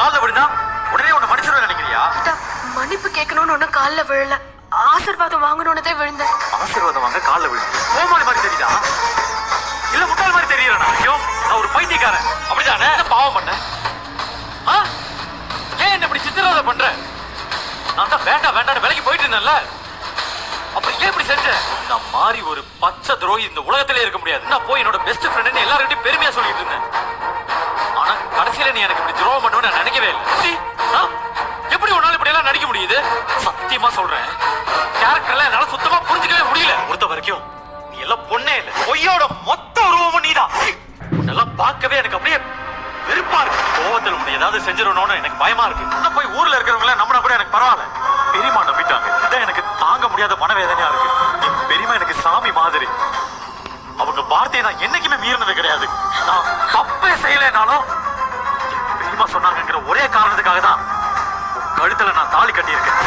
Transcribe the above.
காலில் விழுந்தா உடனே உன்னை மன்னிச்சிட நினைக்கிறியா? மன்னிப்பு கேட்கணும்னு ஒன்னும் காலில் விழல, ஆசீர்வாதம் வாங்கணும்னு விழுந்தேன். ஆசீர்வாதம் வாங்க காலில் விழுந்து கோமாளி மாதிரி தெரியுதா இல்ல முட்டாள் மாதிரி தெரியறேன்? ஐயோ நான் ஒரு பைத்தியக்காரன் அப்படிதானே? பாவம் பண்ண ஏன் என்ன இப்படி சித்திரவதை பண்ற? நான் தான் வேண்டாம் வேண்டாம் விலைக்கு போயிட்டு இருந்தேன்ல, அப்புறம் ஏன் இப்படி செஞ்ச? நான் மாதிரி ஒரு பச்சை துரோகி இந்த உலகத்திலே இருக்க முடியாது. நான் போய் என்னோட பெஸ்ட் ஃப்ரெண்ட் எல்லார்கிட்டையும் பெருமையா சொல்லிட்டு இருந்தேன். ஆனா கடைசியில நீ எனக்கு இப்படி துரோகம் பண்ணுவேன்னு நான் நினைக்கவே இல்லை. எப்படி உன்னால இப்படி எல்லாம் நடிக்க முடியுது? சத்தியமா சொல்றேன், கேரக்டர்ல என்னால சுத்தமா புரிஞ்சுக்கவே முடியல. பொறுத்த வரைக்கும் நீ எல்லாம் பொண்ணே இல்லை, பொய்யோட மொத்த உருவமும் நீதான். உன்னெல்லாம் பார்க்கவே எனக்கு அப்படியே வெறுப்பா இருக்கு. கோவத்தில் உன்னை ஏதாவது செஞ்சிடணும்னு எனக்கு பயமா இருக்கு. இன்னும் போய் ஊர்ல இருக்கிறவங்கள நம்பினா கூட எனக்கு பரவாயில்ல, பெரியமா நம்பிட்டாங்க. இதான் எனக்கு தாங்க முடியாத மனவேதனையா இருக்கு. என் பெரியமா எனக்கு சாமி மாதிரி. அவங்க வார்த்தையை நான் என்னைக்குமே மீறினது கிடையாது. நான் தப்பே செய்யலைனாலும் பெரியமா சொன்னாங்கிற ஒரே காரணத்துக்காக தான் கழுத்துல நான் தாலி கட்டியிருக்கேன்.